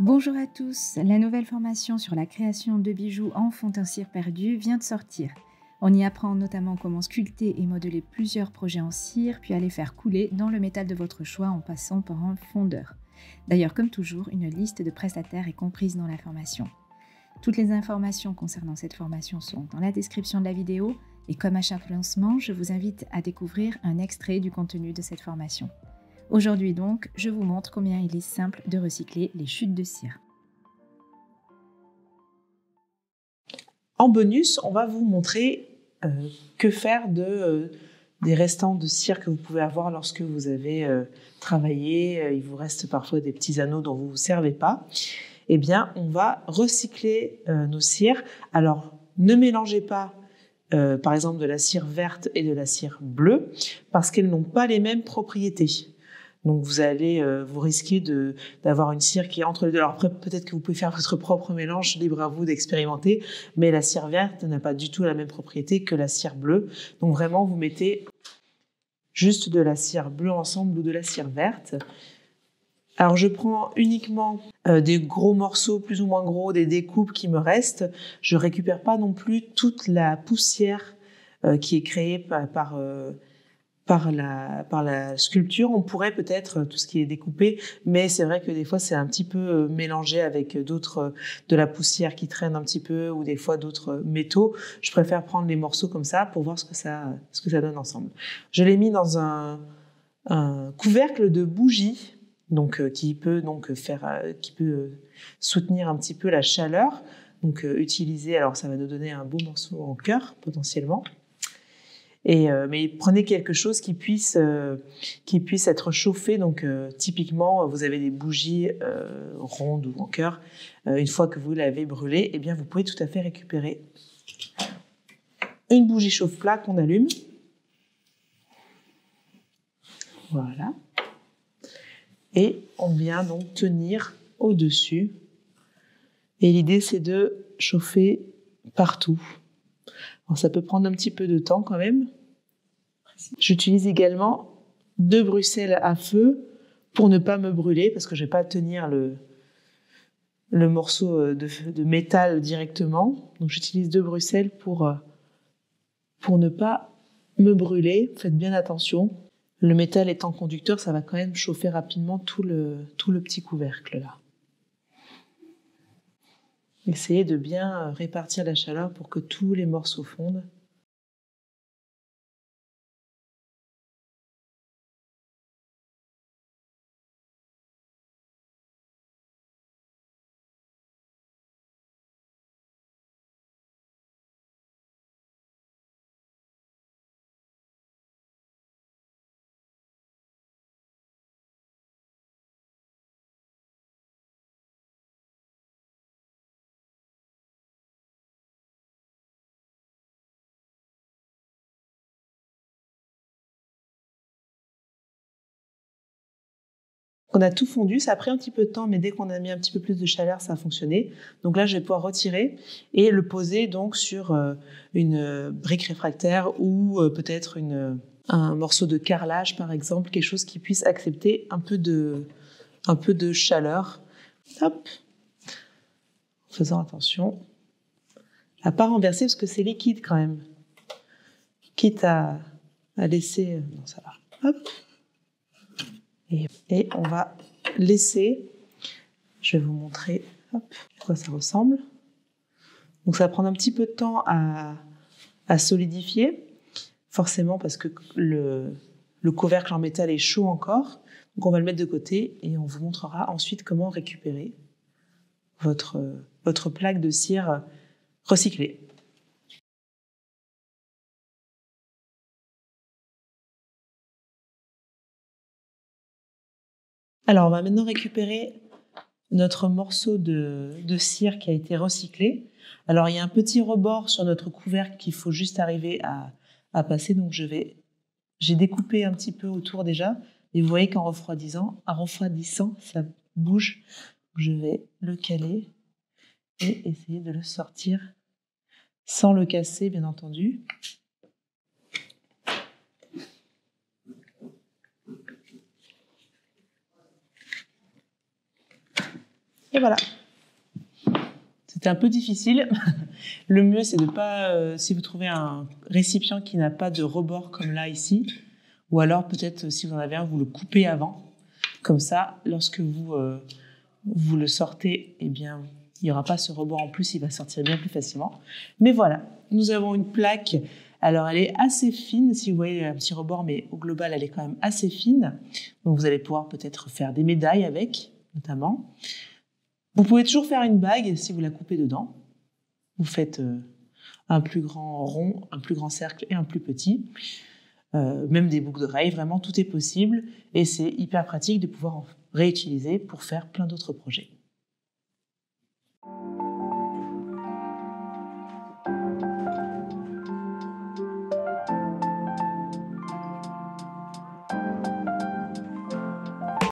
Bonjour à tous, la nouvelle formation sur la création de bijoux en fond en cire perdu vient de sortir. On y apprend notamment comment sculpter et modeler plusieurs projets en cire, puis à les faire couler dans le métal de votre choix en passant par un fondeur. D'ailleurs, comme toujours, une liste de prestataires est comprise dans la formation. Toutes les informations concernant cette formation sont dans la description de la vidéo, et comme à chaque lancement, je vous invite à découvrir un extrait du contenu de cette formation. Aujourd'hui donc, je vous montre combien il est simple de recycler les chutes de cire. En bonus, on va vous montrer que faire des restants de cire que vous pouvez avoir lorsque vous avez travaillé. Il vous reste parfois des petits anneaux dont vous ne vous servez pas. Eh bien, on va recycler nos cires. Alors, ne mélangez pas par exemple de la cire verte et de la cire bleue parce qu'elles n'ont pas les mêmes propriétés. Donc vous risquez d'avoir une cire qui est entre les deux. Alors après, peut-être que vous pouvez faire votre propre mélange, libre à vous d'expérimenter, mais la cire verte n'a pas du tout la même propriété que la cire bleue. Donc vraiment, vous mettez juste de la cire bleue ensemble ou de la cire verte. Alors je prends uniquement des gros morceaux plus ou moins gros, des découpes qui me restent. Je récupère pas non plus toute la poussière qui est créée par la sculpture. On pourrait peut-être tout ce qui est découpé, mais c'est vrai que des fois c'est un petit peu mélangé avec de la poussière qui traîne un petit peu ou des fois d'autres métaux. Je préfère prendre les morceaux comme ça pour voir ce que ça donne ensemble. Je l'ai mis dans un couvercle de bougie, donc qui peut soutenir un petit peu la chaleur. Donc utiliser, alors ça va nous donner un beau morceau en cœur potentiellement. Mais prenez quelque chose qui puisse être chauffé. Donc typiquement, vous avez des bougies rondes ou en cœur. Une fois que vous l'avez brûlée, eh bien vous pouvez tout à fait récupérer une bougie chauffe-plat qu'on allume. Voilà. Et on vient donc tenir au-dessus. Et l'idée, c'est de chauffer partout. Alors, ça peut prendre un petit peu de temps quand même. J'utilise également 2 Bruxelles à feu pour ne pas me brûler, parce que je ne vais pas tenir le morceau de métal directement. Donc j'utilise 2 Bruxelles pour ne pas me brûler. Faites bien attention. Le métal étant conducteur, ça va quand même chauffer rapidement tout le petit couvercle là. Essayez de bien répartir la chaleur pour que tous les morceaux fondent. On a tout fondu, ça a pris un petit peu de temps, mais dès qu'on a mis un petit peu plus de chaleur, ça a fonctionné. Donc là, je vais pouvoir retirer et le poser donc sur une brique réfractaire ou peut-être un morceau de carrelage, par exemple, quelque chose qui puisse accepter un peu de chaleur. Hop, en faisant attention à pas renverser parce que c'est liquide quand même. Quitte à laisser... Non, ça va. Hop. Et on va laisser, je vais vous montrer à quoi ça ressemble. Donc ça va prendre un petit peu de temps à solidifier, forcément parce que le couvercle en métal est chaud encore. Donc on va le mettre de côté et on vous montrera ensuite comment récupérer votre plaque de cire recyclée. Alors on va maintenant récupérer notre morceau de cire qui a été recyclé. Alors il y a un petit rebord sur notre couvercle qu'il faut juste arriver à passer. Donc j'ai découpé un petit peu autour déjà. Et vous voyez qu'en refroidissant, ça bouge. Je vais le caler et essayer de le sortir sans le casser, bien entendu. Et voilà. C'était un peu difficile. Le mieux, c'est de pas, si vous trouvez un récipient qui n'a pas de rebord comme là, ici, ou alors peut-être, si vous en avez un, vous le coupez avant. Comme ça, lorsque vous le sortez, eh bien, il n'y aura pas ce rebord en plus, il va sortir bien plus facilement. Mais voilà, nous avons une plaque. Alors, elle est assez fine, si vous voyez un petit rebord, mais au global, elle est quand même assez fine. Donc, vous allez pouvoir peut-être faire des médailles avec, notamment. Vous pouvez toujours faire une bague si vous la coupez dedans. Vous faites un plus grand rond, un plus grand cercle et un plus petit. Même des boucles d'oreilles, vraiment tout est possible. Et c'est hyper pratique de pouvoir en réutiliser pour faire plein d'autres projets.